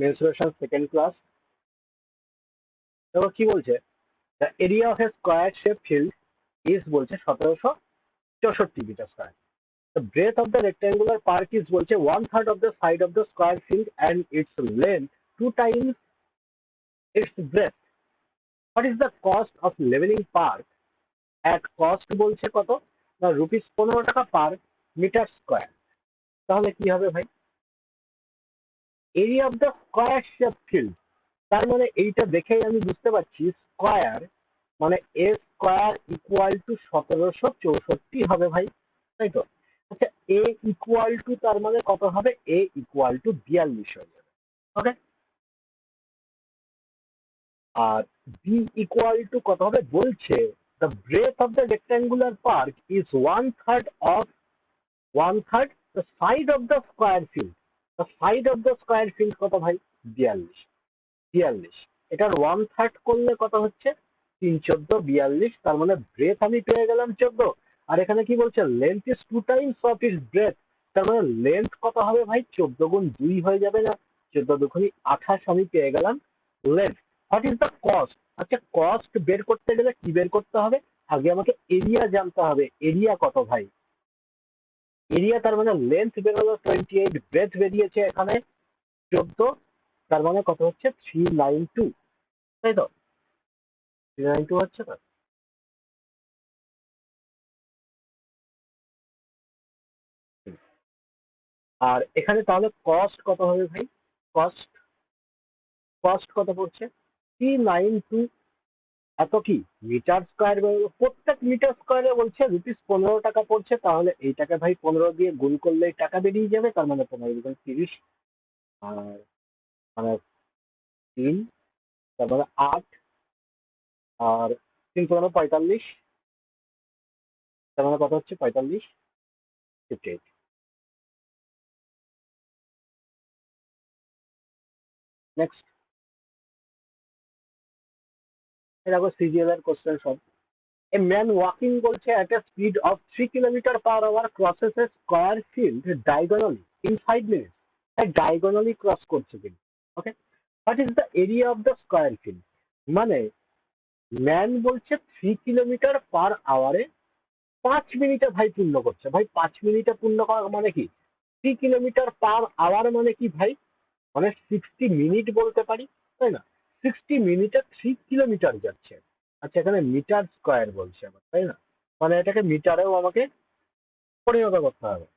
Mensuration second class. তারপর কি বলছে, the area of a square shape field is বলছে 1764 metre square. The breadth of the rectangular park is বলছে 1/3 of the side of the square field and its length 2 times its breadth. What is the cost of leveling park? At cost বলছে কত না, ₹15 per metre square. তাহলে কি হবে ভাই, area of the square shape field, তার মানে এইটা দেখেই আমি বুঝতে পারছি স্কোয়ার মানে এ স্কোয়ার ইকুয়াল টু 1764 হবে ভাই, তাই তো? আচ্ছা, এ ইকুয়াল টু তার মানে কত হবে, এ ইকুয়াল টু 42 হয়ে যাবে। ওকে, আর বি ইকুয়াল টু কত হবে বলছে, the breadth of the rectangular park is 1/3 the side of the square field. The side of the square field কত ভাই, 42। এটার 1/3 করলে কত হচ্ছে, 3×14 = 42। তার মানে ব্রেথ আমি পেয়ে গেলাম 14, আর এখানে কি বলছে, length is 2 times of its breadth. তার মানে লেন্থ কত হবে ভাই, 14 গুণ 2 হয়ে যাবে না, 14 দুগুণে 28 আমি পেয়ে গেলাম length. What is the cost? আচ্ছা, কস্ট বের করতে গেলে কি বের করতে হবে, আগে আমাকে এরিয়া জানতে হবে। এরিয়া কত ভাই, এরিয়া তার মানে লেন্থ বেরোলো 28, ব্রেথ বেরিয়েছে এখানে 14, তার মানে কত হচ্ছে 392, তাই তো? 392 হচ্ছে তো। আর এখানে তাহলে কস্ট কত হবে ভাই, কস্ট কস্ট কত পড়ছে, 392 এত কি মিটার স্কোয়ার, প্রত্যেক মিটার স্কোয়ারে বলছে ₹15 পড়ছে। তাহলে এইটাকে ভাই 15 দিয়ে গুণ করলেই টাকা বেরিয়ে যাবে, তার মানে 15×30, আর মানে 3, তার মানে 8, আর 3×15 = 45, তার মানে কত হচ্ছে 45, 58। নেক্সট, দেখো সিজিএল এর কোশ্চেন সব। A man walking বলছে at a speed of 3 km/h crosses a square field diagonally in 5 minutes. Diagonally cross করছে কিন্তু। ওকে, what is the area of the square field? মানে ম্যান বলছে 3 km/h 5 মিনিটে ভাই পূর্ণ করছে। ভাই 5 মিনিটে পূর্ণ করা মানে কি, 3 km/h মানে কি ভাই, মানে 60 মিনিট বলতে পারি, তাই না? 60 মিনিটে 3 কিলোমিটার যাচ্ছে। আচ্ছা, এখানে মিটার স্কোয়ার বলছে আমার, তাই না? মানে এটাকে মিটারেও আমাকে পরিণত করতে হবে।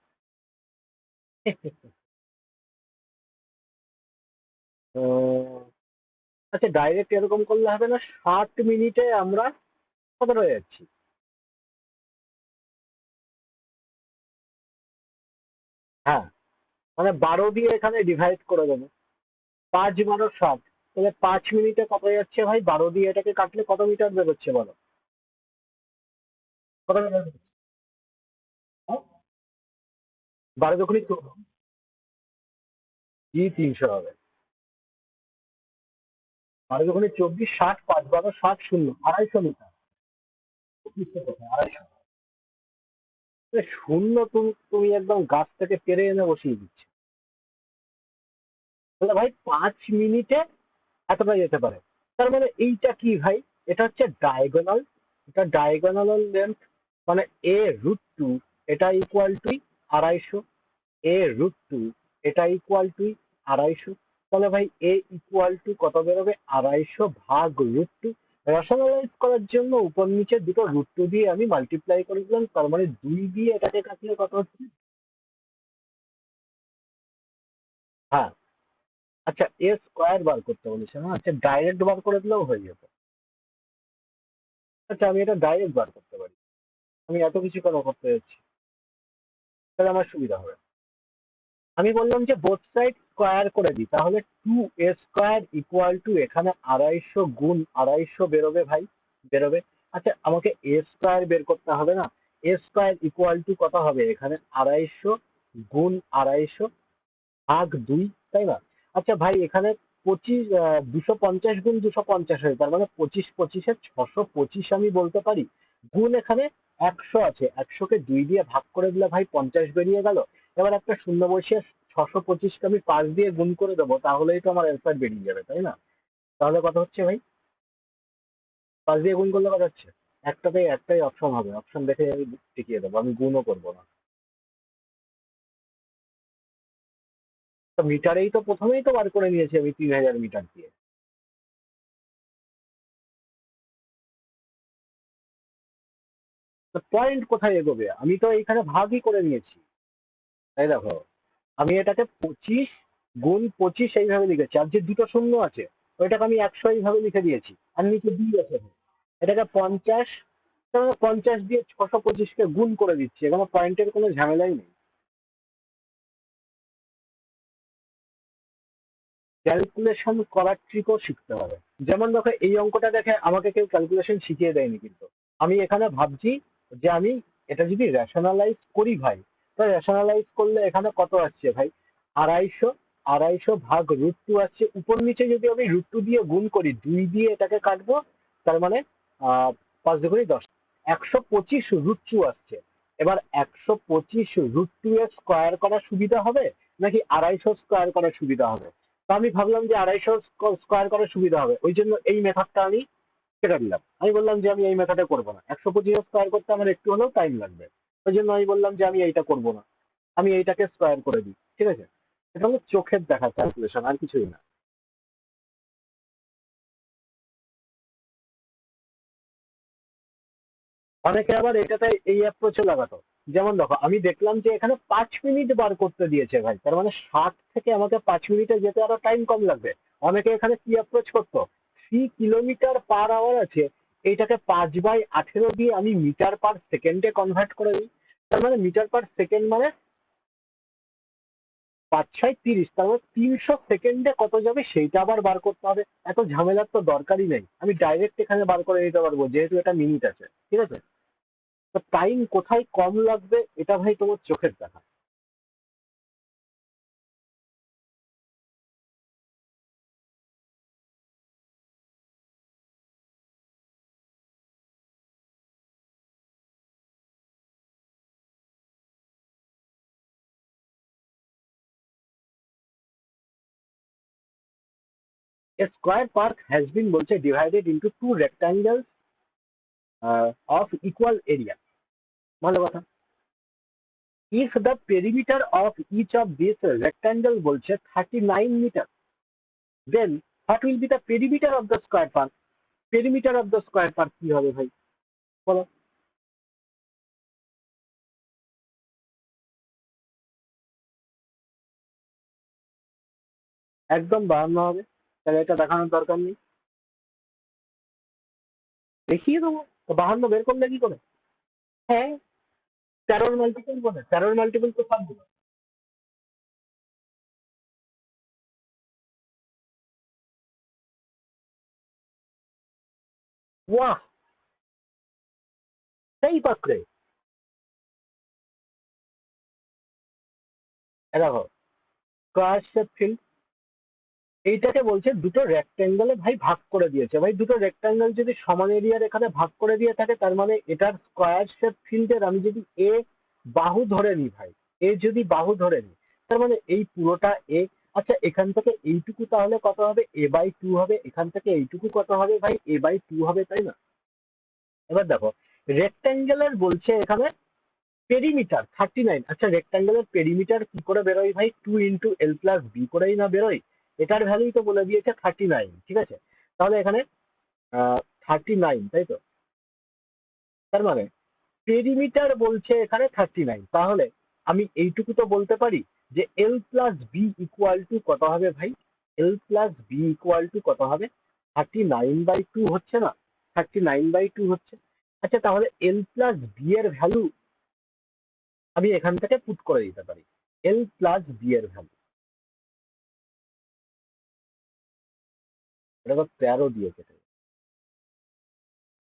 তো আচ্ছা, ডাইরেক্ট এরকম করলে হবে না, 60 মিনিটে আমরা কতটা যাচ্ছি, হ্যাঁ, মানে 12 দিয়ে এখানে ডিভাইড করে দেবো, 5×12 = 60। তাহলে 5 মিনিটে কত যাচ্ছে ভাই, 12 দিয়ে এটাকে কাটলে কত মিটার বেরোচ্ছে বলো, কত মিটার বেরোচ্ছে? 12 দুগুণে কি 300 হবে, 12×24, 60, 5×12 = 60, 250 মিটার। 25 কোথায়, 250। শূন্য তুমি তুমি একদম গাছ থেকে পেরে এনে বসিয়ে দিচ্ছ। তাহলে ভাই 5 মিনিটে এতটা যেতে পারে। তার মানে এইটা কি ভাই, এটা হচ্ছে ডায়াগোনাল, এটা ডায়াগোনাল লেন্থ, মানে a√2 এটা ইকুয়াল টু 250, a√2 এটা ইকুয়াল টু 250। তাহলে ভাই এ ইকুয়াল টু কত বেরোবে, 250/√2। রেশনালাইজ করার জন্য উপর নিচে দুটো √2 দিয়ে আমি মাল্টিপ্লাই করে দিলাম, তার মানে 2 দিয়ে এটাকে কাটলে কত হচ্ছে, হ্যাঁ। আচ্ছা, এ স্কোয়ার বার করতে বলেছে না, আচ্ছা ডাইরেক্ট বার করে দিলেও হয়ে যেত। আচ্ছা, আমি এটা ডাইরেক্ট বার করতে পারি, আমি এত কিছু কেন করতে যাচ্ছি, তাহলে আমার সুবিধা হবে। আমি বললাম যে বোথ সাইড স্কোয়ার করে দিই, তাহলে 2a² ইকুয়াল টু এখানে 250 গুণ 250 বেরোবে ভাই, বেরোবে। আচ্ছা, আমাকে a² বের করতে হবে না, a² ইকুয়াল টু কত হবে, এখানে 250 গুণ 250 ভাগ 2, তাই না? আচ্ছা ভাই, এখানে 250 গুণ 250 হয়, তার মানে 25×25 625 আমি বলতে পারি। গুণ এখানে 100 আছে, 100কে 2 দিয়ে ভাগ করে দিলে ভাই 50 বেরিয়ে গেল। এবার একটা শূন্য বসিয়ে 625কে আমি 5 দিয়ে গুণ করে দেবো, তাহলেই তো আমার অ্যান্সার বেরিয়ে যাবে, তাই না? তাহলে কথা হচ্ছে ভাই, 5 দিয়ে গুণ করলে কথা হচ্ছে একটাই অপশন হবে, অপশন দেখে আমি টিকিয়ে দেবো, আমি গুণও করবো না। তো মিটারেই তো প্রথমেই তো বার করে নিয়েছি আমি 3000 মিটার দিয়ে। তো পয়েন্ট কোথায় এগোবে? আমি তো এইখানে ভাগই করে নিয়েছি। তাই দেখো, আমি এটাকে 25 গুণ 25 এইভাবে লিখেছি, আর যে দুটো শূন্য আছে ওইটাকে আমি 100 এইভাবে লিখে দিয়েছি, আর নিচে 2 আছে। এটাকে 50, 50 দিয়ে 625কে গুণ করে দিচ্ছি, এখানে পয়েন্টের কোনো ঝামেলাই নেই। ক্যালকুলেশন করার ট্রিকও শিখতে হবে। যেমন দেখো, এই অঙ্কটা দেখে আমাকে কেউ ক্যালকুলেশন শিখিয়ে দেয়নি, কিন্তু আমি এখানে ভাবছি যে আমি এটা যদি রেশনালাইজ করি ভাই, তো রেশনালাইজ করলে এখানে কত আসছে ভাই? 250, 250 ভাগ √2 আসছে, উপর নিচে যদি আমি √2 দিয়ে গুণ করি, 2 দিয়ে এটাকে কাটবো, তার মানে 5 × 10, 125 √2 আসছে। এবার 125 √2 এর স্কোয়ার করা সুবিধা হবে নাকি 250 স্কোয়ার করা সুবিধা হবে? তো আমি ভাবলাম যে 250 স্কোয়ার করার সুবিধা হবে, ওই জন্য এই মেথডটা আমি কেটে দিলাম। আমি বললাম যে আমি এই মেথডে করবো না, 125 স্কোয়ার করতে আমার একটু হলেও টাইম লাগবে, ওই জন্য আমি বললাম যে আমি এইটা করবো না, আমি এইটাকে স্কোয়ার করে দিই। ঠিক আছে, এটা হলো চোখের দেখা ক্যালকুলেশন, আর কিছুই না। অনেকে আবার এটাতে এই অ্যাপ্রোচে লাগাতো। যেমন দেখো, আমি দেখলাম যে এখানে 5 মিনিট বার করতে দিয়েছে ভাই, তার মানে 60 থেকে আমাকে 5 মিনিটে যেতে আরো টাইম কম লাগবে। অনেকে এখানে কি অ্যাপ্রোচ করতো, 3 কিলোমিটার/আওয়ার আছে, এইটাকে 5/18 দিয়ে আমি মিটার/সেকেন্ডে কনভার্ট করে দিই। তার মানে মিটার/সেকেন্ড মানে 5×6 = 30, তার মানে 300 সেকেন্ডে কত যাবে সেইটা আবার বার করতে হবে। এত ঝামেলার তো দরকারই নেই, আমি ডাইরেক্ট এখানে বার করে নিতে পারবো, যেহেতু এটা মিনিট আছে। ঠিক আছে, তো টাইম কোথায় কম লাগবে এটা ভাই তোমার চোখের দেখা। A square park has been বলছে divided into two rectangles of equal area। ভালো কথা। If the perimeter of each of these rectangle বলছে 39 metre, then what will be the perimeter of the square park? Perimeter of the square park কি হবে ভাই, বলো? একদম 52 হবে। তাহলে এটা দেখানোর দরকার নেই, দেখিয়ে দেবো। তো 52 বের করলে কি করে? হ্যাঁ, 13-র মাল্টিপল বলে, 13-র মাল্টিপল তো 7 দিল। বাহ, সেই পাত্রে। দেখো, স্কয়ার শেপ ফিল্ড, এইটাকে বলছে দুটো রেক্ট্যাঙ্গেলে ভাই ভাগ করে দিয়েছে। ভাই দুটো রেক্ট্যাঙ্গেল যদি সমান এরিয়ার এখানে ভাগ করে দিয়ে থাকে, তার মানে এটার স্কয়ার শেপ ফিল্ডের আমি যদি এ বাহু ধরে নিই ভাই, এ যদি বাহু ধরে নিই, তার মানে এই পুরোটা এ। আচ্ছা, এখান থেকে এইটুকু তাহলে কত হবে? a/2 হবে। এখান থেকে এইটুকু কত হবে ভাই? a/2 হবে, তাই না? এবার দেখো, রেক্ট্যাঙ্গেলের বলছে এখানে পেরিমিটার 39। আচ্ছা, রেক্ট্যাঙ্গেলের পেরিমিটার কি করে বেরোয় ভাই? 2 × l+b করেই না বেরোয়? এটার ভ্যালুই তো বলে দিয়েছে 39। ঠিক আছে, তাহলে এখানে 39, তাই তো? তার মানে পেরিমিটার বলছে এখানে 39, তাহলে আমি এইটুকু তো বলতে পারি যে l+b = কত হবে ভাই? l+b = কত হবে? 39/2 হচ্ছে না? 39/2 হচ্ছে। আচ্ছা, তাহলে l+b এর ভ্যালু আমি এখান থেকে পুট করে দিতে পারি। l+b এর ভ্যালু, এটা তো 13 দিয়ে কেটে যাবে।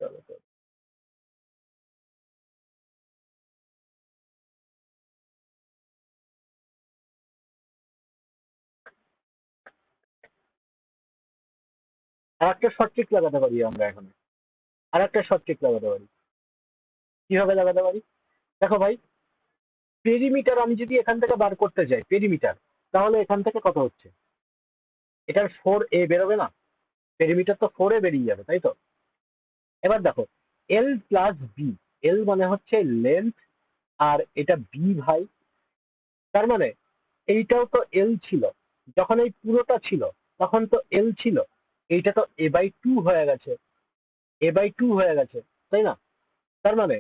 চলো, চলো। আর একটা শর্ট ট্রিক লাগাতে পারি আমরা এখানে, আর একটা শর্ট ট্রিক লাগাতে পারি। কিভাবে লাগাতে পারি? দেখো ভাই, পেরিমিটার আমি যদি এখান থেকে বার করতে যাই, পেরিমিটার, তাহলে এখান থেকে কত হচ্ছে, এটার 4a বেরোবে না, পেরিমিটার তো 4a বেরিয়ে যাবে, তাই তো? এবার দেখো এল প্লাস বি, এল মানে হচ্ছে লেন্থ আর এটা বি ভাই, তার মানে এইটাও তো এল ছিল, যখন এই পুরোটা ছিল তখন তো এল ছিল, এইটা তো a/2 হয়ে গেছে, a/2 হয়ে গেছে, তাই না? তার মানে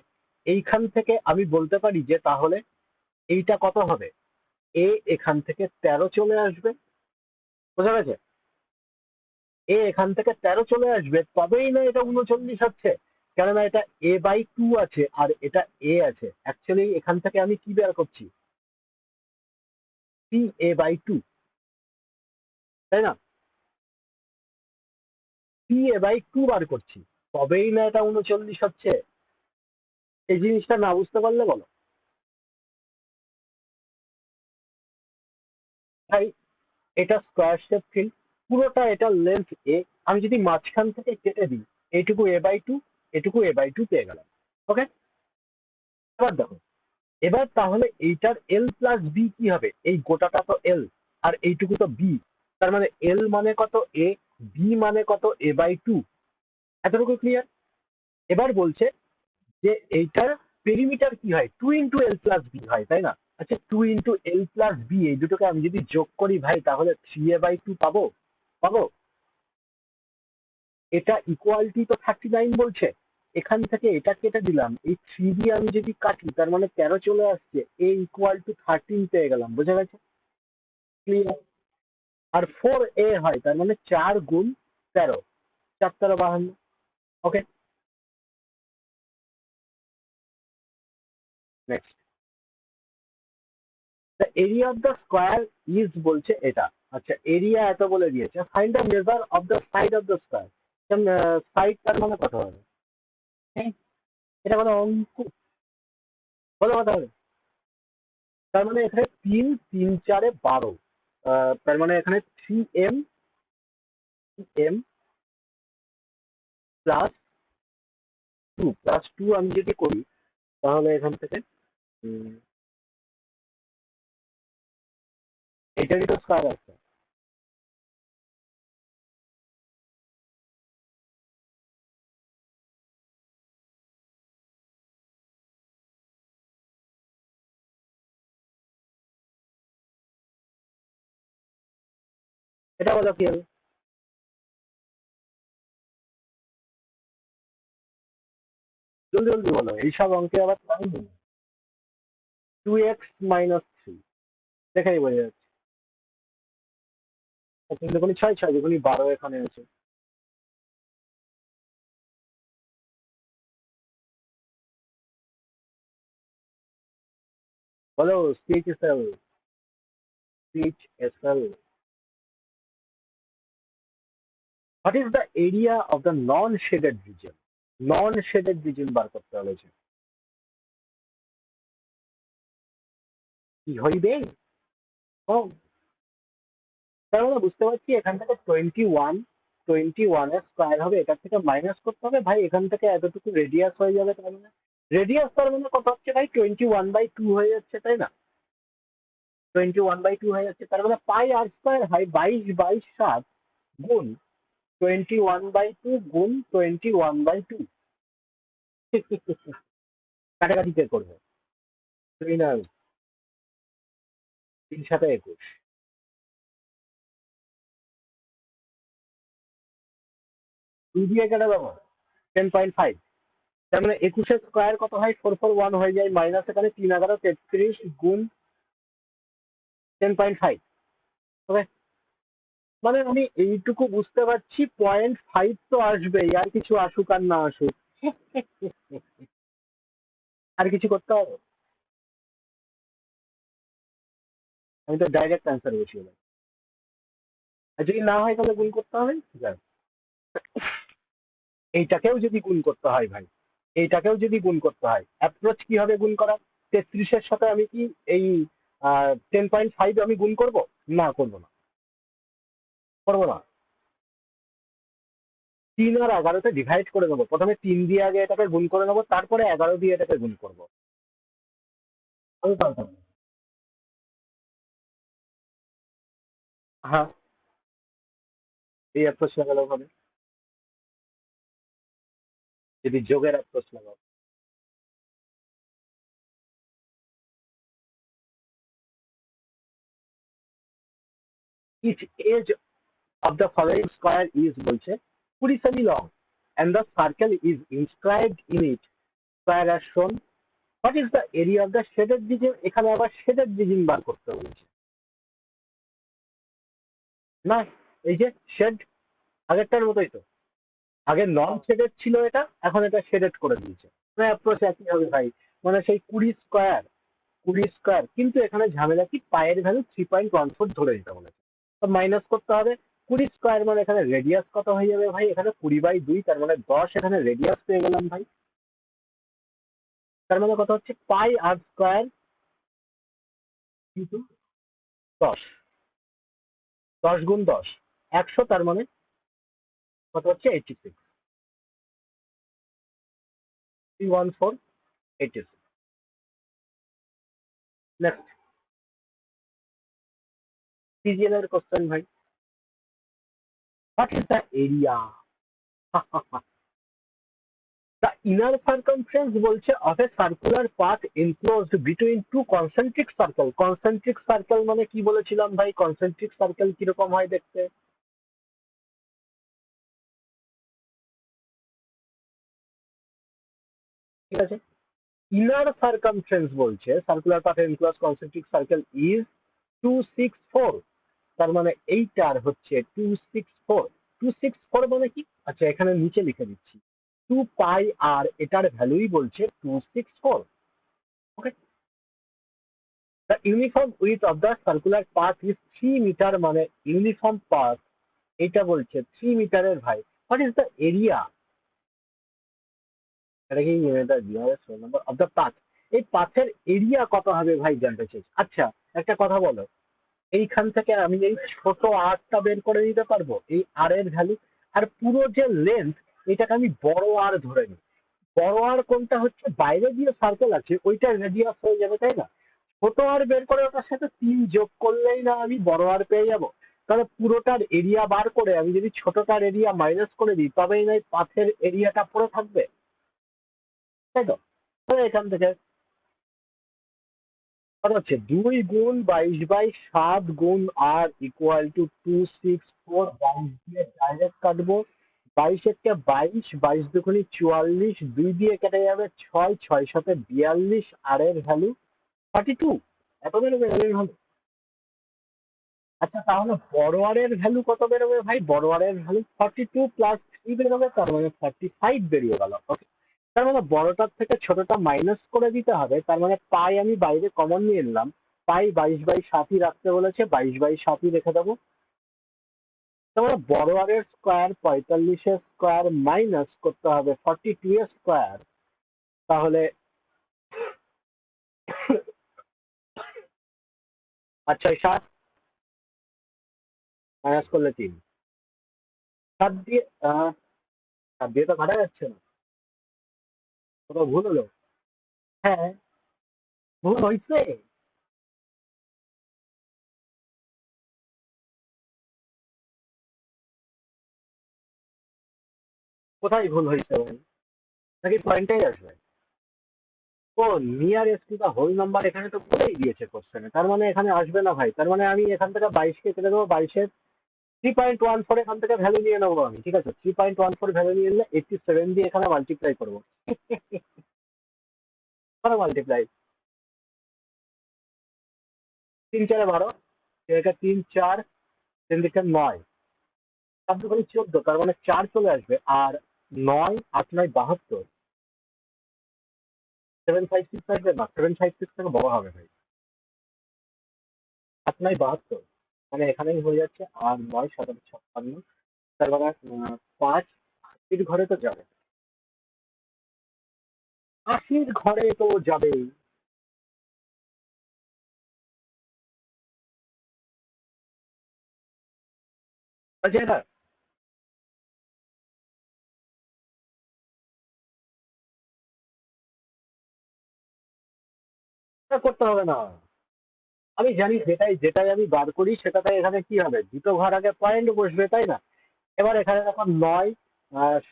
এইখান থেকে আমি বলতে পারি যে তাহলে এইটা কত হবে, এ এখান থেকে 13 চলে আসবে, বোঝা গেছে? এ এখান থেকে 13 চলে আসবে, তবেই না এটা 39 হচ্ছে, কেননা এটা a/2 আছে আর এটা এ আছে, অ্যাকচুয়ালি এখান থেকে আমি কি বের করছি, a/2, তাই না? a/2 বার করছি, তবেই না এটা 39 হচ্ছে। এই জিনিসটা না বুঝতে পারলে বলো ভাই, এটা স্কোয়ার শেপ ফিল্ড, পুরোটা এটা লেন্থ এ, আমি যদি মাঝখান থেকে কেটে দিই এইটুকু a/2, এটুকু a/2 পেয়ে গেলাম। ওকে, এবার দেখো, এবার তাহলে এইটার এল প্লাস বি কি হবে, এই গোটাটা তো এল আর এইটুকু তো বি, তার মানে এল মানে কত এ, বি মানে কত a/2, এতটুকু ক্লিয়ার? এবার বলছে যে এইটার পেরিমিটার কি হয়, 2 × l+b হয়, তাই না? আচ্ছা, 2 × l+b, এই দুটোকে আমি যদি যোগ করি ভাই, তাহলে 3a/2 পাবো, পাবো? এটা ইকুয়ালিটি তো 39 বলছে, এখান থেকে এটা কেটে দিলাম, এই 3 দিয়ে আমি যদি কাটি তার মানে 13 চলে আসছে, a = 13 পেয়ে গেলাম, বোঝা গেছে? ক্লিয়ার? আর 4a হয়, তার মানে 4 × 13, 4×13 = 52। ওকে, next, the area of the square is বলছে এটা। আচ্ছা, এরিয়া এত বলে দিয়েছে, find the measure of the side of the square. Side তার মানে কত হবে? হ্যাঁ, এটা কোনো অঙ্ক? বলো কত হবে? তার মানে এখানে 3 3 4 12, তার মানে এখানে 3m +2 আমি যদি করি, তাহলে এখান থেকে উম, এটারই তো স্কোয়ার আছে। এটা বলো কি হবে? জলদি জলদি বলো, এইসব অঙ্কে আবার টাইম নেই। 2x - 3, দেখাই বোঝা যাচ্ছে। 3 × 6 = 6, 2 × 12 এখানে আছে। বলো, CHSL, CHSL, what is the area of the non-shaded region? Non-shaded region বার করতে হয়েছে, কি হইবে? ও, তার মানে বুঝতে পারছি এখান থেকে 21 এর স্কোয়ার হবে, এখান থেকে মাইনাস করতে হবে ভাই, এখান থেকে এতটুকু রেডিয়াস হয়ে যাবে, তার মানে রেডিয়াস তার মানে কত হচ্ছে ভাই, 21/2 হয়ে যাচ্ছে, তাই না? 21/2 হয়ে যাচ্ছে, তার মানে πr² হয় 22/7 গুণ 21/2 গুণ 21/2। কাটাকাটি কে করবে? 3 আর 3 × 7 = 21, 2 দিয়ে কেটে দেবো, 10.5, তার মানে 21 স্কোয়ার কত হয়, 441 হয়ে যায়, মাইনাস এখানে 3 × 11 = 33 গুণ 10.5। ওকে, মানে আমি এইটুকু বুঝতে পারছি, 0.5 তো আসবেই, আর কিছু আসুক আর না আসুক। আর কিছু করতে হবে? আমি তো ডাইরেক্ট অ্যান্সার বসিয়ে দেবো, আর যদি না হয় তাহলে গুণ করতে হবে, ঠিক আছে? এইটাকেও যদি গুণ করতে হয় ভাই, এইটাকেও যদি গুণ করতে হয়, অ্যাপ্রোচ কি হবে গুণ করার? 33-এর সাথে আমি কি এই 10.5 আমি গুণ করব? না, করবো না, করবো না। 3 আর 11-তে ডিভাইড করে নেবো, প্রথমে 3 দিয়ে আগে এটাকে গুণ করে নেবো, তারপরে 11 দিয়ে এটাকে গুণ করবো। আমি পাল্টাবো। হ্যাঁ, এই অ্যাপ্রোচ লাগালেও হবে, যদি যোগের অ্যাপ্রোচ লাগাও। Each edge of the following square is বলছে 20 সেমি long and the circle is inscribed in it square as shown. What is the area of the shaded region? এখানে আবার shaded region বার করতে বলছে। না, এই যে শেড, আগেরটার মতোই তো, আগে নন শেডেড ছিল এটা, এখন এটা শেডেড করে দিয়েছে। মানে অ্যাপ্রোচ একই হবে ভাই, মানে সেই 20 স্কোয়ার কিন্তু এখানে ঝামেলা কি, পায়ের ভ্যালু 3.14 ধরে দিতে বলেছে, তো মাইনাস করতে হবে। 20 স্কোয়ার মানে এখানে রেডিয়াস কত হয়ে যাবে ভাই, এখানে 20/2, তার মানে 10 এখানে রেডিয়াস পেয়ে গেলাম ভাই। তার মানে কত হচ্ছে, পাই r স্কোয়ার কিন্তু 10, 10 × 10 100, তার মানে কত হচ্ছে 86, 31486। নেক্সট সিজিএল এর কোশ্চেন ভাই, what is the area the inner circumference বলছে of a circular path enclosed between two concentric circle. Concentric circle মানে কি বলেছিলাম ভাই, কনসেন্ট্রিক সার্কেল কিরকম হয় দেখতে, ঠিক আছে। ইনার সার্কামফারেন্স বলছে circular path enclose concentric circle is 264, তার মানে এইটার হচ্ছে 264। 264 মানে কি, আচ্ছা এখানে নিচে লিখে দিচ্ছি, 2 পাই r, এটার ভ্যালুই বলছে 264। Okay, the uniform width of the circular path is 3 metre, মানে ইউনিফর্ম পাথ এটা বলছে 3 মিটারের ভাই। হোয়াট ইজ দ্য এরিয়া, এটা কি নাম্বার অফ দ্য পাথ, এই পাথের এরিয়া কত হবে ভাই জানতে চাই। আচ্ছা একটা কথা বলো, এইখান থেকে আমি এই ছোট আরটা বের করে দিতে পারবো, এই আর এর ভ্যালু, আর পুরো যে লেন্থ এটাকে আমি বড় আর ধরে নিই। বড় আর কোনটা হচ্ছে, বাইরে দিয়ে সার্কেল আছে ওইটা রেডিয়াস হয়ে যাবে, তাই না। ছোট আর বের করে ওটার সাথে 3 যোগ করলেই না আমি বড় আর পেয়ে যাব। তাহলে পুরোটার এরিয়া বার করে আমি যদি ছোটটার এরিয়া মাইনাস করে দিই, তবেই না পাথের এরিয়াটা পড়ে থাকবে, তাই তো। তাহলে এখান থেকে কত হচ্ছে, 2 × 22/7 × r = 264। 22 দিয়ে ডাইরেক্ট কাটবো, 22 × 22, 22 × 2 = 44, 2 দিয়ে কেটে যাবে 6, 6 × 7 = 42, আর এর ভ্যালু 42। এত বেরোবে এর ভ্যালু। আচ্ছা তাহলে বড় আর এর ভ্যালু কত বেরোবে ভাই, বড় আর এর ভ্যালু 42 + 3 বেরোবে, তার মানে 45 বেরিয়ে গেল। ওকে, তার মানে বড়টার থেকে ছোটটা মাইনাস করে দিতে হবে, তার মানে পাই আমি বাইরে কমন নিয়ে নিলাম, পাই 22/7 রাখতে বলেছে, 22/7 রেখে দেবো। তার মানে বড় আর এর স্কোয়ার 45 এর স্কোয়ার মাইনাস করতে হবে 42 এর স্কোয়ার, তাহলে আচ্ছা 7 মাইনাস করলে 3, 7 দিয়ে 7 দিয়ে তো কাটা যাচ্ছে না, কোথাও ভুল হলো। হ্যাঁ, ভুল হয়েছে। কোথায় ভুল হয়েছে ভাই, নাকি পয়েন্টেই আসবে। ও, nearest to the whole number এখানে তো বলেই দিয়েছে কোশ্চেনে, তার মানে এখানে আসবে না ভাই। তার মানে আমি এখান থেকে 22 কে কেটে দেবো, 22-এর 3.14 এখান থেকে ভ্যালু নিয়ে নেবো আমি, ঠিক আছে। 3.14 ভ্যালু নিয়ে নিলে 87 দিয়ে এখানে মাল্টিপ্লাই করবো। এখানে মাল্টিপ্লাই, 3 × 4 = 12, 3 × 4 3 × 9, 7×2 = 14, তার মানে 4 চলে আসবে, আর 9 8 9 72, 756 আসবে না, 756 থেকে বড় হবে ভাই, 8 9 72, মানে এখানেই হয়ে যাচ্ছে, আর 9 7 56, তার মানে 5 80-র ঘরে তো যাবে, 80-র ঘরে তো যাবেই। আচ্ছা এটা এটা করতে হবে না, আমি জানি যেটাই যেটাই আমি বার করি সেটাতে এখানে কি হবে, দুটো ঘর আগে পয়েন্ট বসবে, তাই না? এবার এখানে দেখো নয়,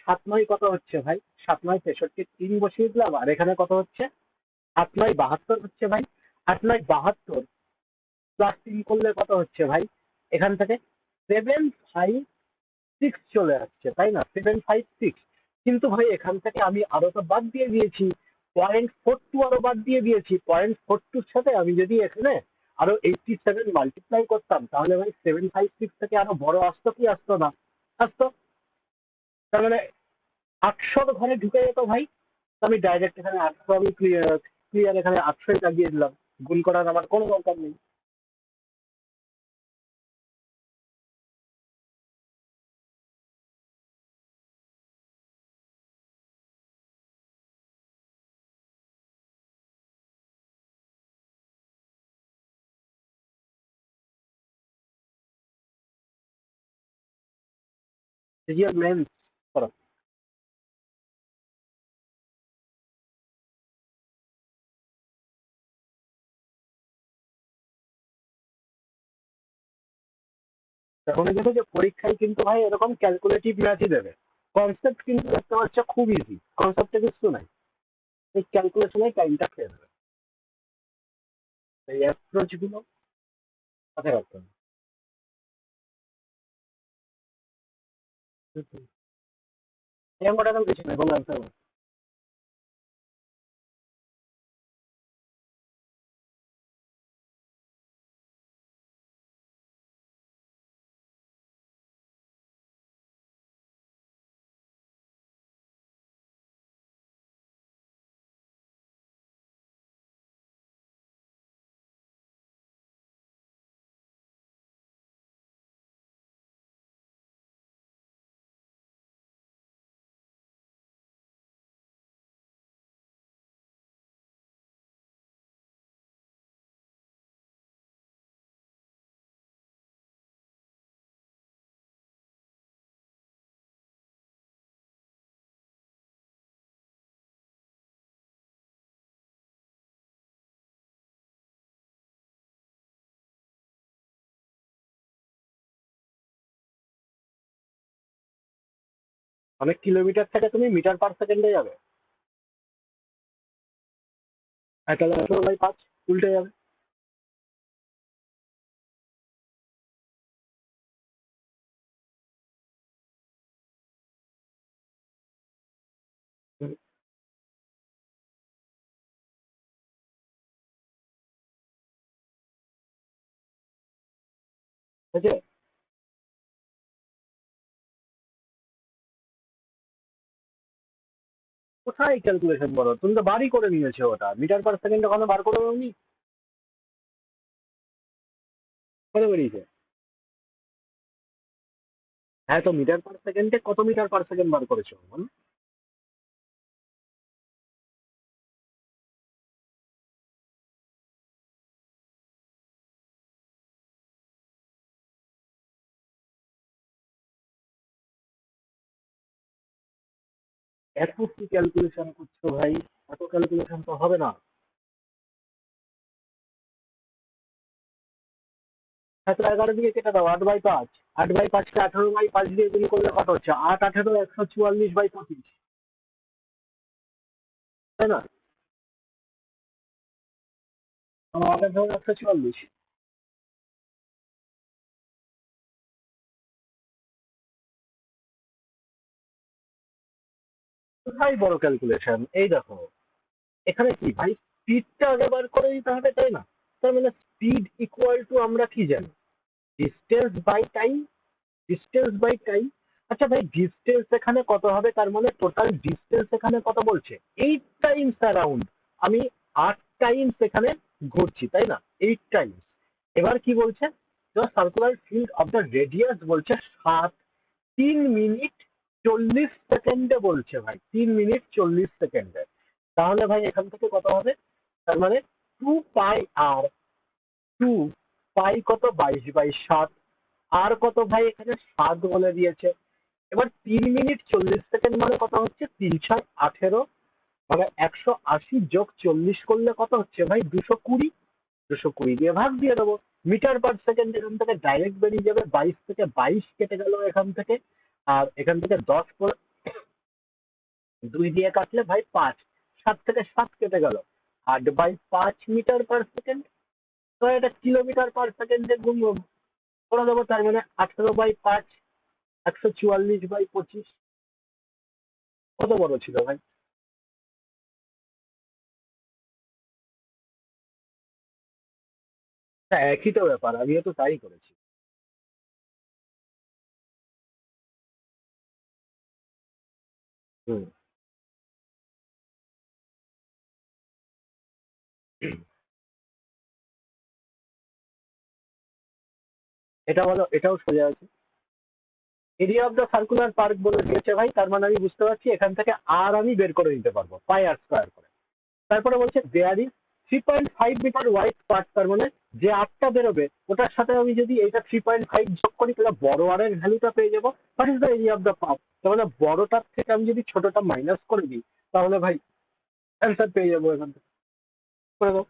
সাত নয় কত হচ্ছে ভাই? সাত নয় 63, 3 বসিয়ে দিলাম। আর এখানে কত হচ্ছে? আট নয় 72 হচ্ছে ভাই। আট নয় 72 প্লাস 3 করলে কত হচ্ছে ভাই? এখান থেকে 756 চলে আসছে, তাই না? 756। কিন্তু ভাই এখান থেকে আমি আরো তো বাদ দিয়ে দিয়েছি, 0.42 আরো বাদ দিয়ে দিয়েছি। 0.42 সাথে আমি যদি এখানে আরো 87 মাল্টিপ্লাই করতাম, তাহলে ভাই 756 থেকে আরো বড় আসতো কি আসতো না? আসতো। তার মানে 800 ঘরে ঢুকে যেত ভাই। তো আমি ডাইরেক্ট এখানে 800, আমি ক্লিয়ার ক্লিয়ার এখানে 800 লাগিয়ে দিলাম। গুণ করার আমার কোনো দরকার নেই। সিজিএল মেন করো। তখন দেখো যে পরীক্ষায় কিন্তু ভাই এরকম ক্যালকুলেটিভ ম্যাথই দেবে। কনসেপ্ট কিন্তু দেখতে পাচ্ছ খুব ইজি, কনসেপ্টে কিছু নাই। এই ক্যালকুলেশনে টাইমটা খেয়ে দেবে। এই অ্যাপ্রোচ গুলো মাথায় রাখতে হবে। এরকম কটা কিছু নেই, কোনো অ্যান্সার নেই। অনেক কিলোমিটার থেকে তুমি মিটার পার সেকেন্ডে যাবে। আর তাহলে 18/5 উল্টে যাবে। হুম, ঠিক আছে। কোথায় ক্যালকুলেশন করো? তুমি তো বারই করে নিয়েছো, ওটা মিটার পার সেকেন্ড ওখানে বার করে দাওনি? কত বেরিয়েছে? হ্যাঁ, তো মিটার পার সেকেন্ডে কত মিটার পার সেকেন্ড বার করেছো বলো? এত কি ক্যালকুলেশন করছো ভাই? এত ক্যালকুলেশন তো হবে না। 11 দিয়ে কেটে দাও, 8/5। 8/5কে 18/5 দিয়ে গুণ করলে কত হচ্ছে? 8 18 144/25, তাই না? 8 18 144। কোথায় বড় ক্যালকুলেশন? এই দেখো, এখানে কি ভাই, স্পিডটা আগে বার করে দিতে হবে, তাই না? তার মানে স্পিড ইকুয়াল টু আমরা কি জানি? Distance by time. Distance by time. আচ্ছা ভাই, ডিস্টেন্স এখানে কত হবে? তার মানে টোটাল ডিস্টেন্স এখানে কত বলছে? 8 টাইমস অ্যারাউন্ড। আমি 8 টাইমস এখানে ঘুরছি, তাই না? 8 টাইমস। এবার কি বলছে? Circular field of the radius বলছে 3 মিনিট 40 সেকেন্ডে বলছে ভাই, 3 মিনিট 40 সেকেন্ডে। তাহলে ভাই এখান থেকে কত হবে? তার মানে 2 পাই আর, 2 পাই কত? 22/7। আর কত ভাই? এখানে 7 বলে দিয়েছে। এবার 3 মিনিট 40 সেকেন্ড মানে কত হচ্ছে? 3 6 18, মানে 180 যোগ 40 করলে কত হচ্ছে ভাই? 220। 220 দিয়ে ভাগ দিয়ে দেবো। মিটার পার সেকেন্ড এখান থেকে ডাইরেক্ট বেরিয়ে যাবে, 22 থেকে 22 কেটে গেল এখান থেকে, আর এখান থেকে 10 করে 2 দিয়ে কাটলে ভাই 5, 7 থেকে 7 কেটে গেল, 8/5 মিটার পার সেকেন্ড। তো এটা কিলোমিটার পার সেকেন্ডে গুণ করে দেবো, তার মানে 18/5, 144/25। কত বড় ছিল ভাই? হ্যাঁ, একই তো ব্যাপার, আমিও তো তাই করেছি। হুম। এটা বলো, এটাও সোজা আছে। Area of the circular park বলে দিয়েছে ভাই, তার মানে আমি বুঝতে পারছি এখান থেকে আর আমি বের করে নিতে পারবো পাই আর স্কোয়ার করে। তারপরে বলছে there is 3.5 metre wide park, তার মানে যে আটটা বেরোবে ওটার সাথে আমি যদি এইটা 3.5 যোগ করি তাহলে বড় আর এর ভ্যালুটা পেয়ে যাবো। What is the area of the park? তার মানে বড়টার থেকে আমি যদি ছোটটা মাইনাস করে দিই তাহলে ভাই অ্যান্সার পেয়ে যাবো এখান থেকে। করে দাও।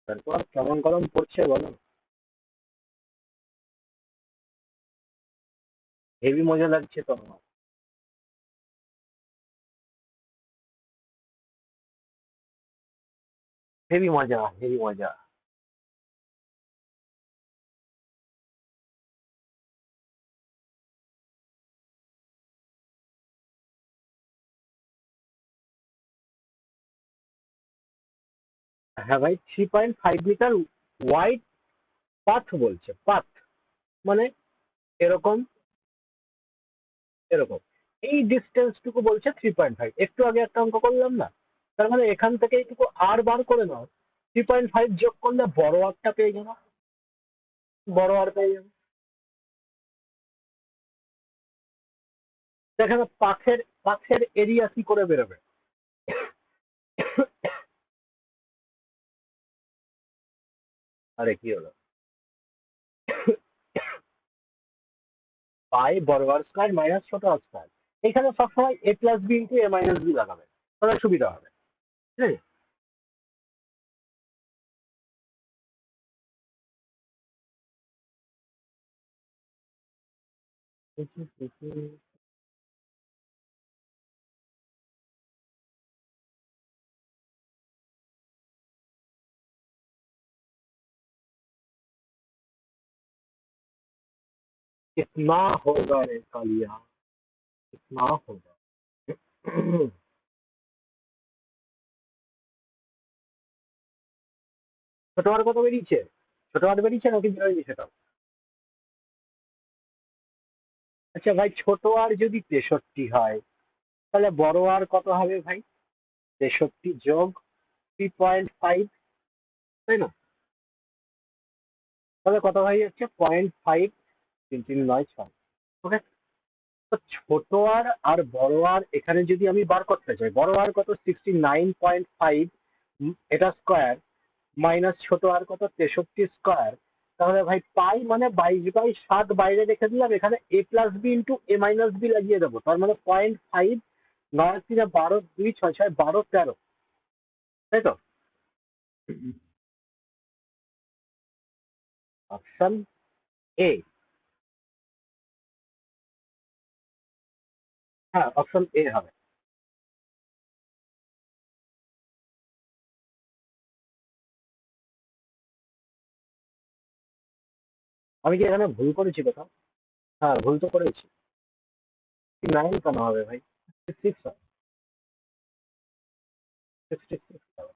তারপর কেমন গরম পড়ছে বলো? হেভি মজা লাগছে তো আমার। হেভি মজা, হেভি মজা। হ্যাঁ ভাই, 3.5 মিটার ওয়াইড পাথ বলছে, পাথ মানে এরকম, এরকম এই ডিস্টেন্স টুকু বলছে 3.5। একটু আগে একটা অঙ্ক করলাম না, তার মানে এখান থেকে এইটুকু আর বার করে নাও, 3.5 যোগ করলে বড় আরটা পেয়ে যাবো, বড় আর পেয়ে যাবো। দেখেন পাথের, পাথের এরিয়া কি করে বেরোবে? আরে কি হলো? পাই বড় আর স্কোয়ার মাইনাস ছোট আর স্কোয়ার। এখানে সবসময় এ প্লাস বি ইন্টু এ মাইনাস বি লাগাবে, তাহলে সুবিধা হবে। ঠিক আছে। कितना होगा रे कालिया, कितना होगा? ছোট আর কত বেরিয়েছে? ছোট আর বেরিয়েছে নাকি বেরোয়নি সেটা? আচ্ছা ভাই, ছোট আর যদি 63 হয় তাহলে বড় আর কত হবে ভাই? 63 যোগ 3.5, তাই না? তাহলে কত ভাই হচ্ছে 0.5, 3 3 9 6। ওকে। তো ছোট আর আর বড় আর এখানে যদি আমি বার করতে চাই, বড় আর কত 69.5, এটা স্কোয়ার, মাইনাস ছোট আর কত 63 স্কোয়ার। তাহলে ভাই পাই মানে 22/7 বাইরে রেখে দিলাম, এখানে এ প্লাস বি ইন্টু এ মাইনাস বি লাগিয়ে দেবো, তার মানে 0.5, 9 3 12, 2 6 6 12 13, তাই তো? Option A. হ্যাঁ, অপশন এ হবে। আমি কি এখানে ভুল করেছি কোথাও? হ্যাঁ, ভুল তো করেছি। 9 কেন হবে ভাই? 66 হবে। 66 হবে।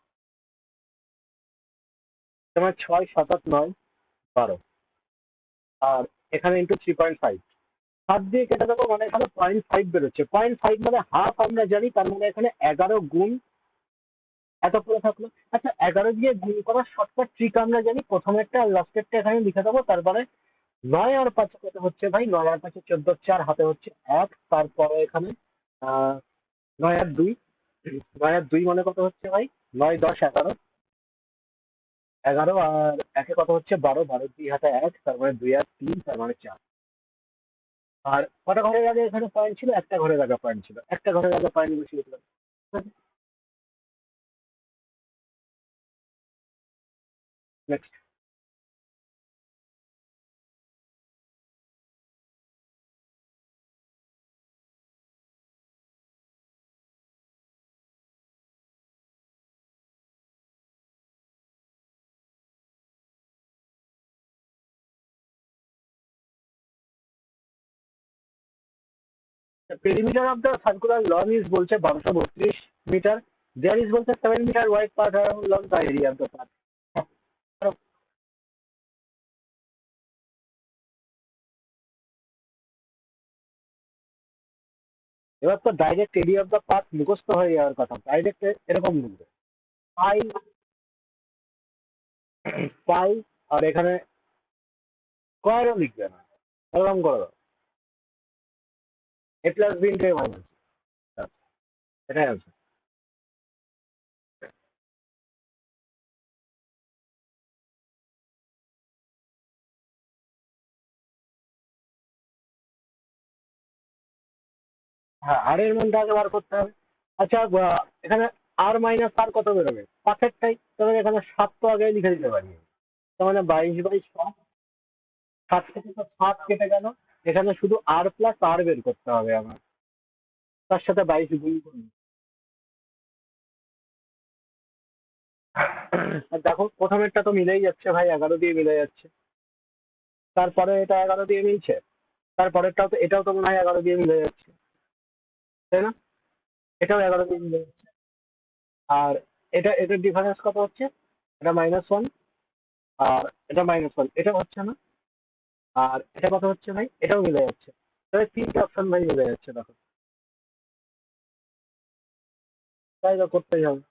তোমার 6 7 8 9 12, আর এখানে ইন্টু 3.5। 7 দিয়ে কেটে দেবো মানে এখানে 0.5 বেরোচ্ছে। 0.5 মানে হাফ আমরা জানি, তার মানে এখানে 11 গুণ এত করে থাকলো। আচ্ছা, 11 দিয়ে গুণ করার শর্টকাট ট্রিক আমরা জানি, প্রথমেরটা আর লাস্টেরটা এখানে লিখে দেবো। তারপরে 9 আর 5 কত হচ্ছে ভাই? 9 আর 5 14, 4 হাতে হচ্ছে 1, তারপরে এখানে আহ 9 আর 2, 9 আর 2 মানে কত হচ্ছে ভাই? 9 10 11, 11 আর একে কত হচ্ছে? 12, 12 2 হাতে 1, তার মানে 2 আর 3, তার মানে 4। আর কটা ঘরের আগে এখানে পয়েন্ট ছিল? একটা ঘরের আগে পয়েন্ট ছিল, একটা ঘরের আগে পয়েন্ট বসিয়ে দিলাম। Next. Perimeter of the circular lawn is বলছে 1232 মিটার। দেয়ার ইজ বলছে 7 metre wide path long the area of the path. এবার তো direct area of the path মুখস্থ হয়ে যাওয়ার কথা, ডাইরেক্ট এরকম লিখবে পাই, পাই, আর এখানে স্কোয়ারও লিখবে না, এরকম করে দাও, এ প্লাস বি ইন্টু এ মাইনাস, এটাই আছে। হ্যাঁ, আর এর মানটা আগে বার করতে হবে। আচ্ছা, এখানে আর মাইনাস আর কত বেরোবে? পাঁচেরটাই, তবে এখানে 7 তো আগে লিখে দিতে পারি। তার মানে 22/7, 7 থেকে তো 7 কেটে গেল, এখানে শুধু আর প্লাস আর বের করতে হবে আমার, তার সাথে 22 গুণ করুন। আর দেখো প্রথমেরটা তো মিলেই যাচ্ছে ভাই, 11 দিয়ে মিলে যাচ্ছে। তারপরে এটা 11 দিয়ে মিলছে, তারপরেরটাও তো, এটাও তো মনে হয় 11 দিয়ে মিলে যাচ্ছে, তাই না? এটাও 11 দিয়ে মিলে যাচ্ছে। আর এটা, এটার ডিফারেন্স কত হচ্ছে? এটা -1, আর এটা -1, এটা হচ্ছে না। আর এটা কত হচ্ছে ভাই? এটাও মিলে যাচ্ছে। তাহলে তিনটে অপশন ভাই মিলে যাচ্ছে, দেখো। তাই তো করতেই হবে।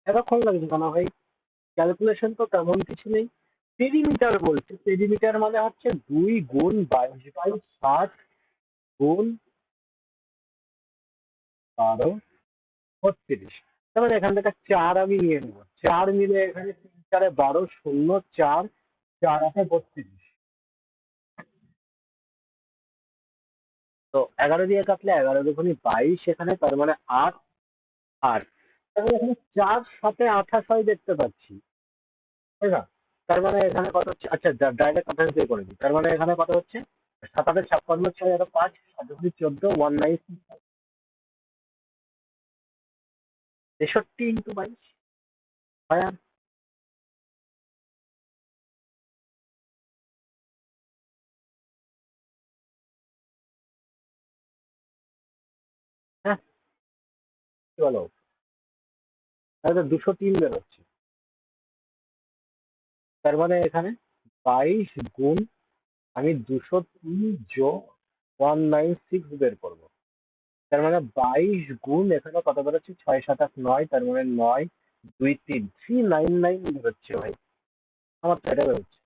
এতক্ষণ লাগছে কেন ভাই? ক্যালকুলেশন তো তেমন কিছু নেই। পেরিমিটার বলছে, পেরিমিটার মানে হচ্ছে 2 গুণ 22/7 গুণ 12 32। তার মানে এখান থেকে 4 আমি নিয়ে নেবো, 4 মিলে এখানে 3 4 12 0 4, 4 8 32। তো 11 দিয়ে কাটলে 11 দুগুণে 22 এখানে, তার মানে 8, 8। তাহলে এখানে 4 7 28 হয় দেখতে পাচ্ছি, তাই না? তার মানে এখানে কত হচ্ছে? আচ্ছা, ডাইরেক্ট 28 দিয়ে করে দিই, তার মানে এখানে কত হচ্ছে? 7 8 56, 6 আর 5, 7 2 14, 196, 63 × 22। হয় আর? হ্যাঁ, কি বলো? তাহলে তো 203 বেরোচ্ছে। তার মানে এখানে 22 গুণ, আমি 203 যোগ 196 বের করবো। তার মানে 22 গুণ এখানে কত বেরোচ্ছে? 6 7 8 9, তার মানে 9 2 3, 399 বেরোচ্ছে ভাই। আমার তো এটা বেরোচ্ছে।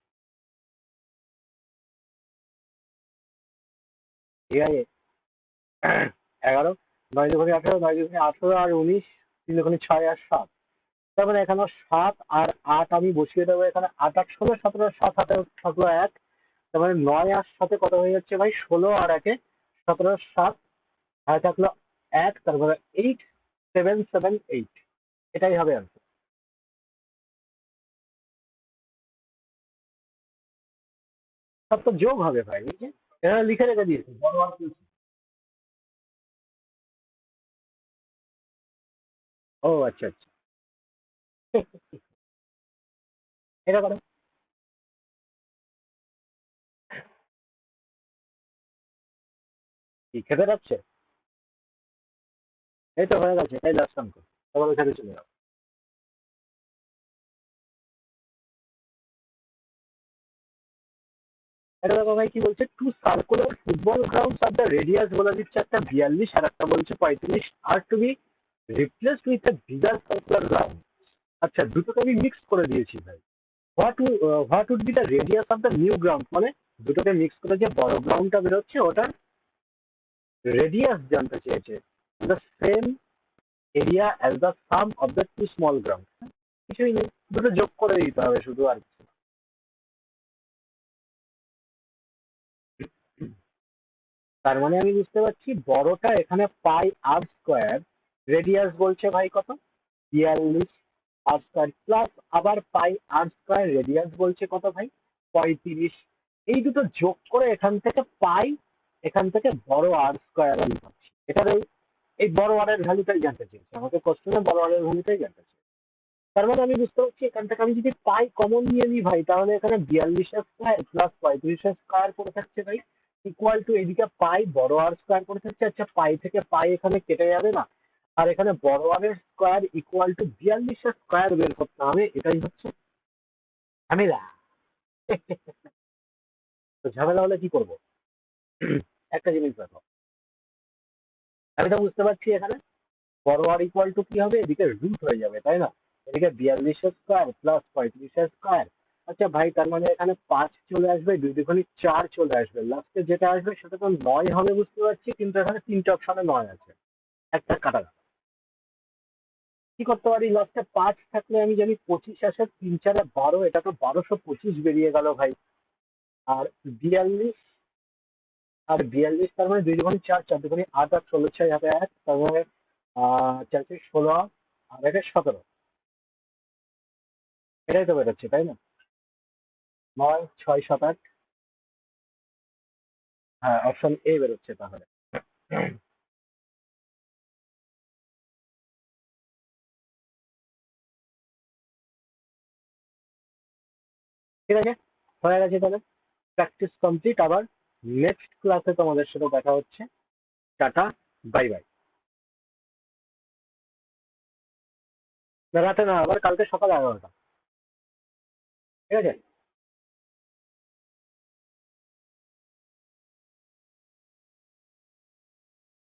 ঠিক আছে। 11, 9 2 × 18, 9 2 × 18 আর 19, 3 2 × 6 আর 7। তার মানে এখানে 7 আর 8 আমি বসিয়ে দেবো এখানে। 8 8 16, 17 7 হাতে থাকলো 1। তার মানে 9 আর 7 কত হয়ে যাচ্ছে ভাই? 16 আর 1 17 7 হাতে থাকলো 1। তারপরে 8 7 7 8, এটাই হবে আনসার। সব তো যোগ হবে ভাই, বুঝলি? এখানে লিখে রেখে দিয়েছি বড় আর কি। ও আচ্ছা আচ্ছা। এটা করো। কি খেতে যাচ্ছে? এই তো হয়ে গেছে, এই লাস্ট অঙ্ক। তারপরে খেতে চলে যাও। এটা দেখো ভাই কি বলছে, টু সার্কুলার ফুটবল গ্রাউন্ড আর দ্য রেডিয়াস বলে দিচ্ছে একটা 42 আর একটা বলছে 35, are to be replaced with a bigger circular ground. আচ্ছা, দুটোকে আমি মিক্স করে দিয়েছি ভাই। What would be the radius of the new ground, মানে দুটোকে মিক্স করে যে বড় গ্রাউন্ডটা বেরোচ্ছে ওটার রেডিয়াস জানতে চেয়েছে। The same area as the sum of the two small ground. কিছুই নেই, দুটো যোগ করে দিতে হবে শুধু, আর কিছু না। তার মানে আমি বুঝতে পারছি বড়টা এখানে পাই আর স্কোয়ার, রেডিয়াস বলছে ভাই কত? 42 আর স্কোয়ার, প্লাস আবার পাই আর স্কোয়ার, রেডিয়াস বলছে কত ভাই? 35। এই দুটো যোগ করে এখান থেকে পাই, এখান থেকে বড় আর স্কোয়ার আমি পাচ্ছি। এটার এই বড় আর এর ভ্যালুটাই জানতে চেয়েছে আমাকে, কোশ্চেনে বড় আর এর ভ্যালুটাই জানতে চেয়েছে। তার মানে আমি বুঝতে পারছি এখান থেকে আমি যদি পাই কমন নিয়ে নিই ভাই, তাহলে এখানে 42 স্কোয়ার প্লাস 35 স্কোয়ার পড়ে থাকছে ভাই, ইকুয়াল টু এদিকে পাই বড় আর স্কোয়ার পড়ে থাকছে। আচ্ছা, পাই থেকে পাই এখানে কেটে যাবে না? আর এখানে বড় আর এর স্কোয়ার ইকুয়াল টু 42 স্কোয়ার বের করতে হবে, এটাই হচ্ছে ঝামেলা। তো ঝামেলা হলে কি করবো? একটা জিনিস দেখো, আমি তো বুঝতে পারছি এখানে বড় আর ইকুয়াল টু কি হবে, এদিকে রুট হয়ে যাবে, তাই না? এদিকে 42 স্কোয়ার প্লাস 35 স্কোয়ার। আচ্ছা ভাই, তার মানে এখানে 5 চলে আসবে, 2 2 4 চলে আসবে, লাস্টে যেটা আসবে সেটা তো 9 হবে বুঝতে পারছি, কিন্তু এখানে তিনটে অপশনে 9 আছে, একটা কাটা গেল। কি করতে পারি? লাস্টে 5 থাকলে আমি জানি 25 আসে, 3 4 12, এটা তো 1225 বেরিয়ে গেল ভাই। আর 42, তার মানে 2 2 4, 4 2 8 আর 16 6 হাতে 1, তার মানে 4 4 16 আর 1 17, এটাই তো বেরোচ্ছে তাই না? 9 6 7 8। হ্যাঁ, অপশন এ বেরোচ্ছে তাহলে। ঠিক আছে, হয়ে গেছে তাহলে। Practice complete. আবার নেক্সট ক্লাসে তোমাদের সাথে দেখা হচ্ছে। Tata, bye bye. রাতে না, আবার কালকে সকাল 11টা। ঠিক আছে।